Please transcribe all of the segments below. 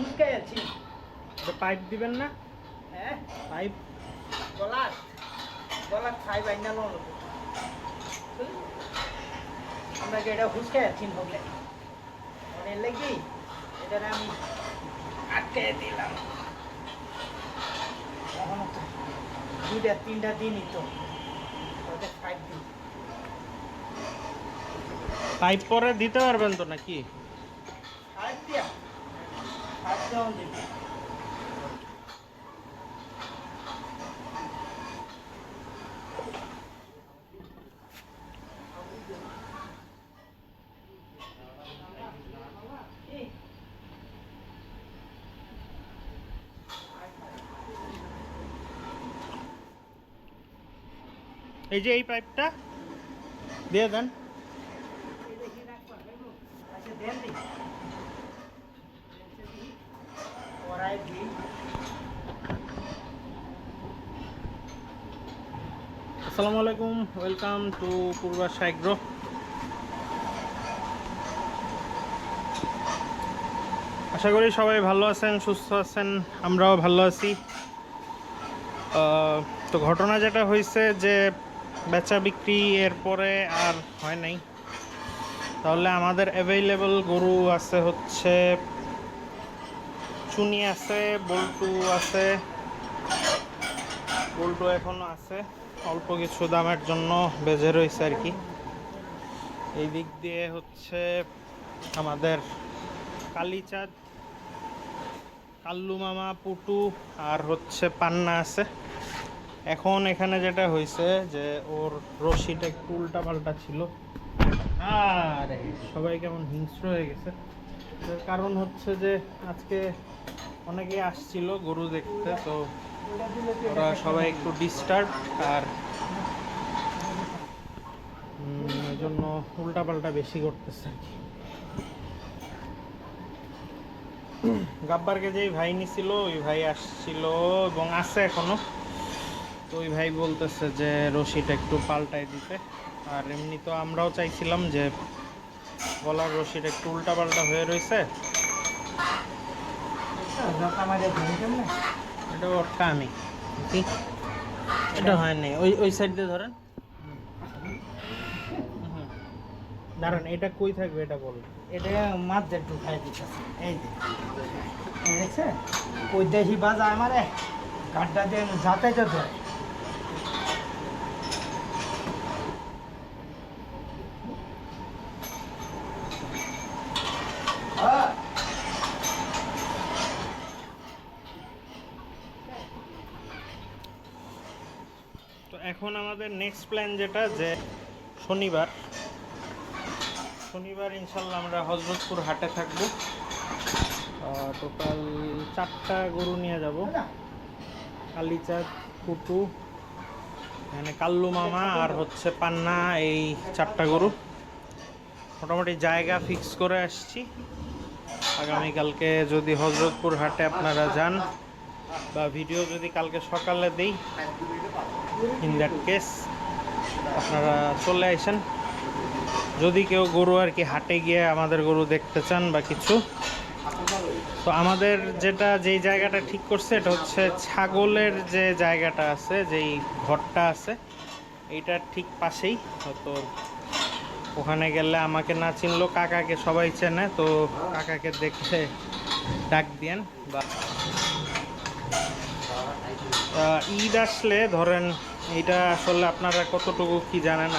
ফুসকে আছি। পাইপ দিবেন না? হ্যাঁ, পাইপ গলাত গলাত খাই বাইনা লো। আমরা যেটা ফুসকে আছি হবে অনেক লেগে এটা আমি আটকে দিলাম। এখনো তো 2-3টা দিনই তো ওদের 5 দিন। পাইপ পরে দিতে পারবেন তো নাকি? আর দিয়া আর দেওয়া দিবি। এই যে এই পাইপটা দিয়ে দেন। আচ্ছা দেন দি ওরাই দি। আসসালামু আলাইকুম, ওয়েলকাম টু পূর্বাশা এগ্রো। আশা করি সবাই ভালো আছেন, সুস্থ আছেন, আমরাও ভালো আছি। তো ঘটনা যেটা হয়েছে যে বেচা বিক্রি এরপরে আর হয় নাই। তাহলে আমাদের অ্যাভেইলেবল গরু আছে হচ্ছে চুনি আছে, বল্টু আছে, বল্টু এখনও আছে, অল্প কিছু দামের জন্য বেজে রয়েছে আর কি। এই দিক দিয়ে হচ্ছে আমাদের কালীচাঁদ, কাল্লু মামা, পুটু আর হচ্ছে পান্না আছে। এখন এখানে যেটা হয়েছে যে ওর রশিটা একটু উল্টা পাল্টা ছিল, আর সবাই কেমন হিংস্র হয়ে গেছে। তার কারণ হচ্ছে যে আজকে অনেকেই আসছিল গরু দেখতে, তো ওরা সবাই একটু ডিস্টার্ব, আর এই জন্য উল্টাপাল্টা বেশি করতেছে আর কি। গাব্বারকে যেই ভাই নিছিল ওই ভাই আসছিল এবং আছে এখনো। তো ওই ভাই বলতেছে যে রশিটা একটু পাল্টাই দিতে। আর এমনি তো আমরাও চাইছিলাম যে গলার রশিটা একটু উল্টা পাল্টা হয়ে রয়েছে, এটা ওর কামি কি, এটা হয় নাই। ওই ওই সাইড দিয়ে ধরেন, দাঁড়ান, এটা কই থাকবে এটা বলুন। এটা মাছ যে ঢুকাই দিতেছে এই যে দেখছে ওই দেশি বাজা আমারে গাড্ডা দিয়ে যাতায়াত ধরে। তো এখন আমাদের নেক্সট প্ল্যান যেটা, যে শনিবার শনিবার ইনশাল্লাহ আমরা হজরতপুর হাটে থাকবো। টোটাল 4টা গরু নিয়ে যাব। কালীচাঁদ, পুটু, মানে কাল্লু মামা আর হচ্ছে পান্না, এই 4টা গরু মোটামুটি জায়গা ফিক্স করে আসছি। আগামীকালকে যদি হজরতপুর হাটে আপনারা যান বা ভিডিও যদি কালকে সকালে দেই, ইন দ্যাট কেস আপনারা চলে আসেন। যদি কেউ গরু আর কি হাটে গিয়ে আমাদের গরু দেখতে চান বা কিছু, তো আমাদের যেই জায়গাটা ঠিক করছে এটা হচ্ছে ছাগলের যে জায়গাটা আছে, যেই ঘরটা আছে এইটার ঠিক পাশেই। তো ওখানে গেলে আমাকে না চিনলেও কাকাকে সবাই চেনে, তো কাকাকে দেখে ডাক দিয়েন। বা ঈদ আসলে ধরেন, এইটা আসলে আপনারা কতটুকু কি জানেন,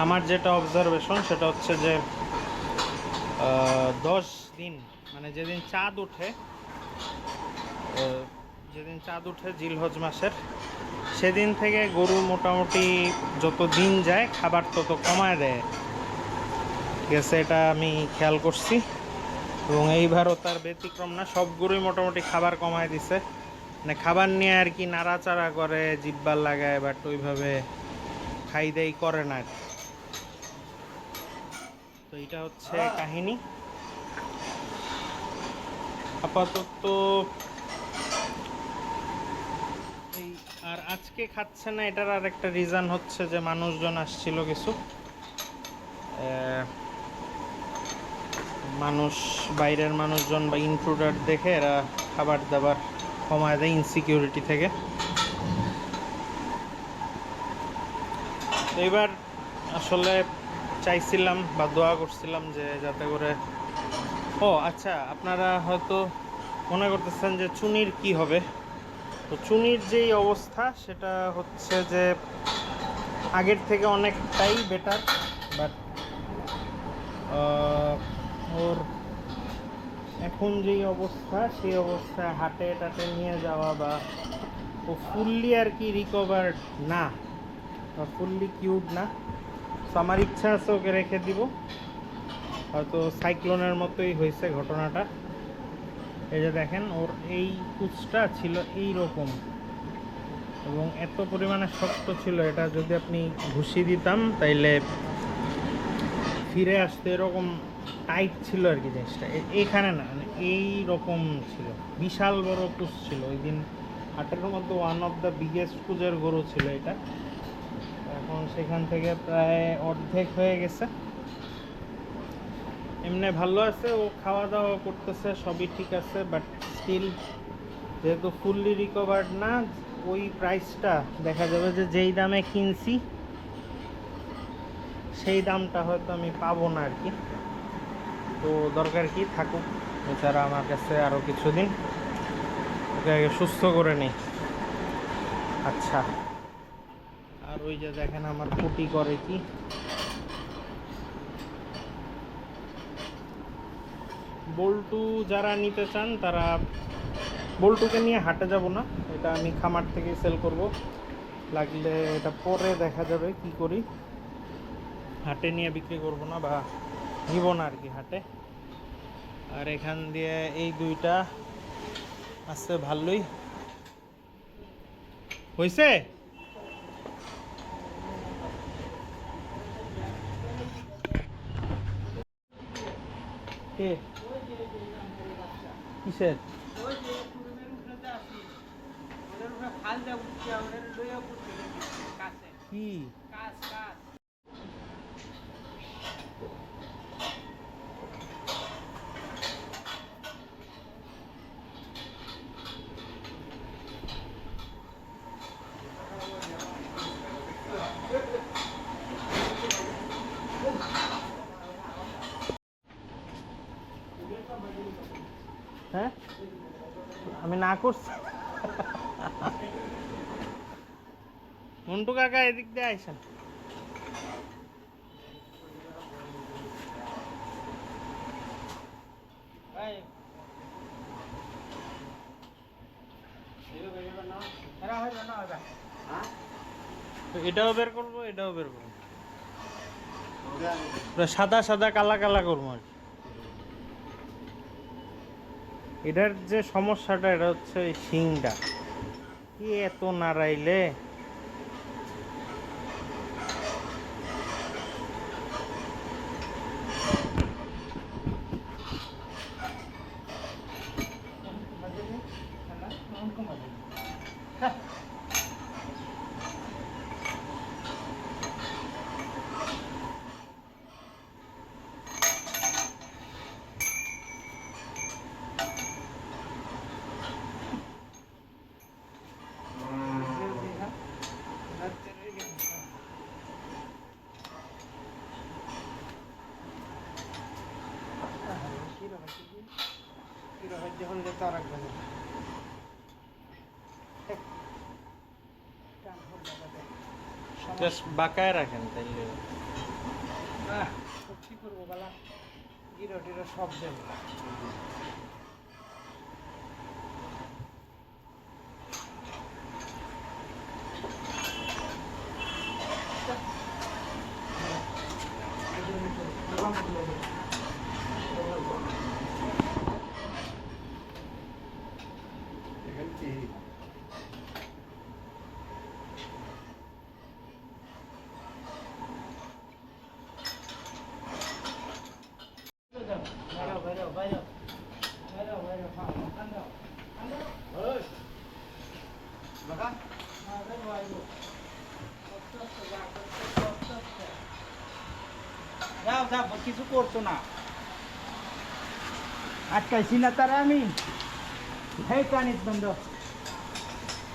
আমার যেটা অবজারভেশন সেটা হচ্ছে যে 10 দিন, মানে যেদিন চাঁদ ওঠে জিলহজ মাসের, সেদিন থেকে গরু মোটামুটি যত দিন যায় খাবার তত কমায় দেয়। ঠিক আছে, এটা আমি খেয়াল করছি এবং এইবারও তার ব্যতিক্রম না। সব গরুই মোটামুটি খাবার কমায় দিছে, মানে খাবার নিয়ে আর কি নাড়াচাড়া করে, জিব্বার লাগায়, বাট ওইভাবে খাই দেই করে না। তো এটা হচ্ছে কাহিনী আপাতত। এই আর আজকে খাচ্ছে না, এটার আর একটা রিজন হচ্ছে যে মানুষজন আসছিল কিছু, মানুষ, বাইরের মানুষজন বা ইন্ট্রুডার দেখে এরা খাবার দাবার কমায় দেয় ইনসিকিউরিটি থেকে। তো এবার আসলে চাইছিলাম বা দোয়া করছিলাম যে যাতে করে, ও আচ্ছা, আপনারা হয়তো মনে করতেছেন যে চুনির কি হবে। তো চুনির যেই অবস্থা সেটা হচ্ছে যে আগের থেকে অনেকটাই বেটার, বাট ওর এখন যেই অবস্থা সেই অবস্থায় হাটে টাটে নিয়ে যাওয়া বা ও ফুললি আর কি রিকভার্ড না বা ফুললি কিউড না। তো আমার ইচ্ছা আছে ওকে রেখে দিব, হয়তো সাইক্লোনের মতোই হয়েছে ঘটনাটা। এই যে দেখেন ওর এই কুচটা ছিল এই রকম এবং এত পরিমাণে শক্ত ছিল, এটা যদি আপনি ঘুষি দিতাম তাইলে ফিরে আসতে এরকম টাইট ছিল আর কি জিনিসটা। এখানে না, মানে এই রকম ছিল, বিশাল বড় কুচ ছিল। ওই দিন হাটের মধ্যে ওয়ান অফ দ্য বিগেস্ট কুচের গরু ছিল এটা। এখন সেখান থেকে প্রায় অর্ধেক হয়ে গেছে। এমনি ভালো আছে, ও খাওয়া দাওয়া করতেছে, সবই ঠিক আছে, বাট স্টিল যেহেতু ফুললি রিকভার্ড না, ওই প্রাইসটা দেখা যাবে যে যেই দামে কিনছি সেই দামটা হয়তো আমি পাবো না আর কি। তো দরকার কি থাকুক এছাড়া আমার কাছে আরও কিছুদিন, ওকে আগে সুস্থ করে নেই। আচ্ছা, আর ওই যে দেখেন আমার কুটি করে কি, বল্টু যারা নিতে চান তারা, বল্টুকে নিয়ে হাটে যাব না, এটা আমি খামার থেকে সেল করব। লাগলে এটা পরে দেখা যাবে কি করি, হাটে নিয়ে বিক্রি করব না বা নিব না আর কি হাটে। আর এখান দিয়ে এই দুইটা আছে, ভালোই হয়েছে। কে কিসের কি? হ্যাঁ, আমি না করছি। মন্টু কাকা এদিক দিয়ে আইসেন। এটাও বের করবো, এটাও বের করবো, সাদা সাদা কালা কালা করবো আর কি। এটার যে সমস্যাটা এটা হচ্ছে এই শিংটা, কি এত নাড়াইলে জাস্ট বাঁকায় রাখেন তাইলে। কি করবো বলা, জিরো টিরো সব দেবো। যাও যাও, কিছু করছো না। আটকাইছি না তারা আমি হেই কানিত বন্ধ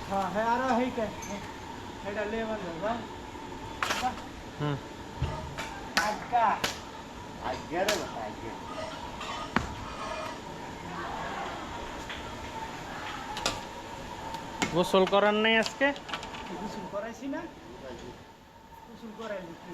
হ্যাঁ হ্যাঁ আরো হেই কে এটা লে বন্ধ যাও হুম আটকা গোসল করার নাই আজকে? গোসল করাইছি না গোসল করাইলি কি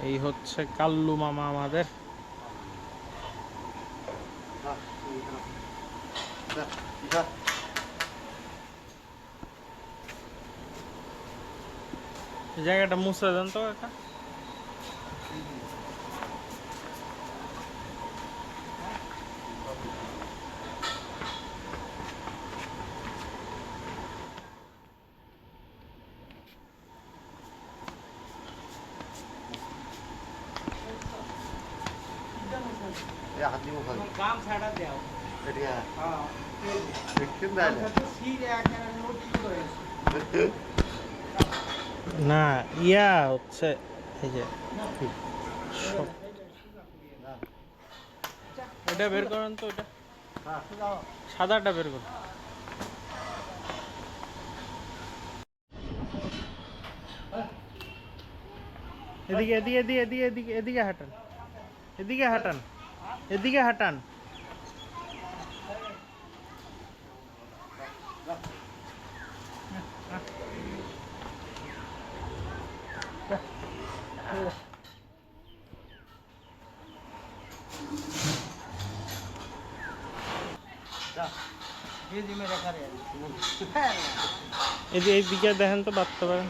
এই হচ্ছে কাল্লু মামা আমাদের। এই জায়গাটা মুছে দেন তো কাকা। কাম ছাড়া দাও হ্যাঁ সিরে একেবারে নোট করেছে না ইয়া হচ্ছে এই যে এটা বের করেন তো, এটা সাদাটা বের করুন। এদিকে এদিকে এদিকে এদিকে এদিকে এদিকে হাঁটান, এদিকে হাঁটান, এদিকে হাঁটান। এইদিকে দেখেন তো বাঁধতে পারেন।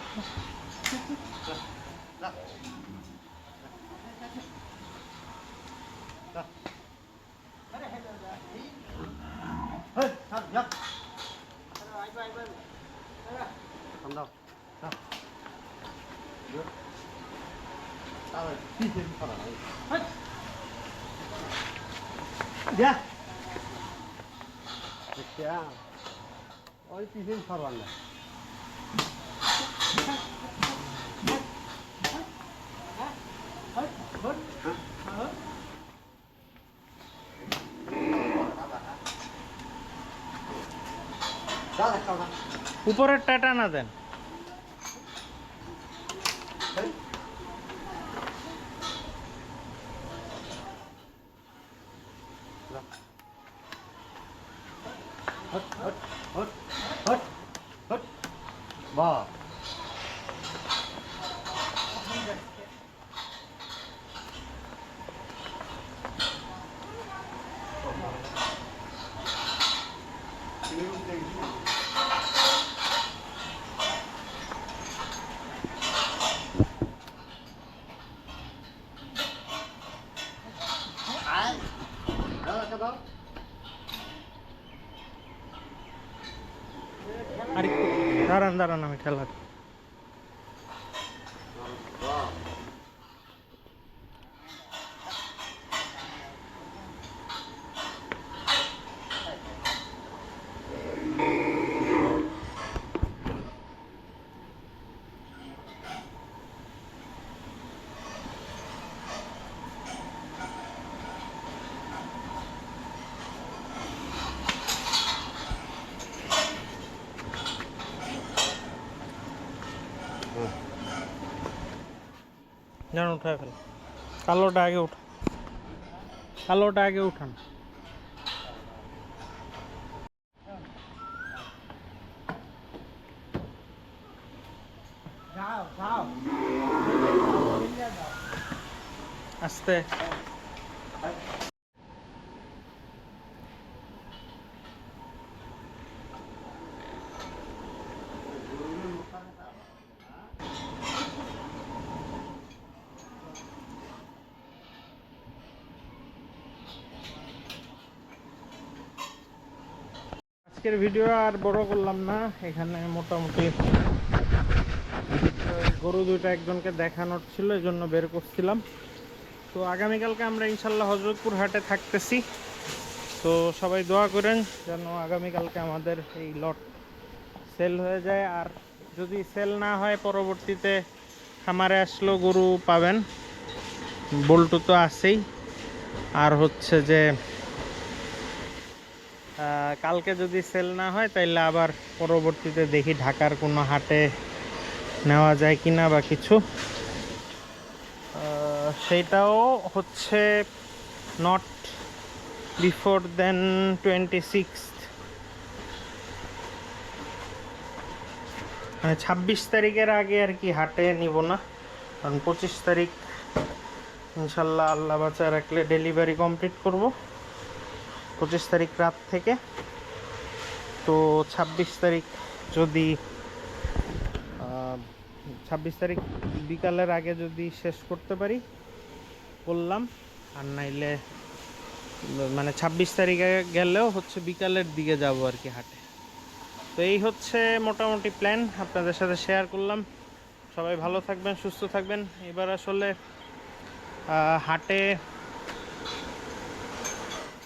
ওই পিছন সরবান না উপরের টাটা না দেন। বাহ আর একটু দাঁড়ান দাঁড়ান, আমি খেলা যেন উঠায় ফেল। কালোটা আগে উঠান, কালোটা আগে উঠান। যাও যাও আস্তে আজকের ভিডিও আর বড় করলাম না, এখানে মোটামুটি গরু দুইটা একজনকে দেখানোর ছিল, এই জন্য বের করছিলাম। তো আগামীকালকে আমরা ইনশাল্লাহ হজরতপুর হাটে থাকতেছি। তো সবাই দোয়া করেন যেন আগামীকালকে আমাদের এই লট সেল হয়ে যায়। আর যদি সেল না হয় পরবর্তীতে খামারে আসলেও গরু পাবেন, বল্টু তো আছেই। আর হচ্ছে যে কালকে যদি সেল না হয় তাইলে আবার পরবর্তীতে দেখি ঢাকার কোনো হাটে নেওয়া যায় কিনা বা কিছু। সেইটাও হচ্ছে নট বিফোর দেন 26, মানে 26 তারিখের আগে আর কি হাটে নিব না, কারণ 25 তারিখ ইনশাল্লাহ আল্লাহ বাঁচা রাখলে ডেলিভারি কমপ্লিট করব 25 তারিখ রাত থেকে। তো 26 তারিখ যদি 26 তারিখ বিকালের আগে যদি শেষ করতে পারি করলাম, আর নাইলে মানে 26 তারিখে গেলেও হচ্ছে বিকালের দিকে যাব আর কি হাটে। তো এই হচ্ছে মোটামুটি প্ল্যান, আপনাদের সাথে শেয়ার করলাম। সবাই ভালো থাকবেন, সুস্থ থাকবেন। এবার আসলে হাটে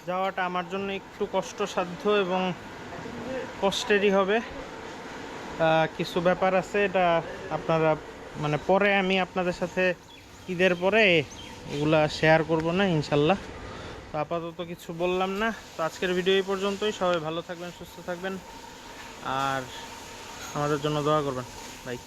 যাওয়াটা আমার জন্য একটু কষ্টসাধ্য এবং কষ্টেরই হবে। কিছু ব্যাপার আছে, এটা আপনারা মানে পরে আমি আপনাদের সাথে ঈদের পরে এগুলা শেয়ার করব না ইনশাল্লাহ। তো আপাতত কিছু বললাম না। তো আজকের ভিডিও এই পর্যন্তই। সবাই ভালো থাকবেন, সুস্থ থাকবেন, আর আমাদের জন্য দোয়া করবেন। বাই।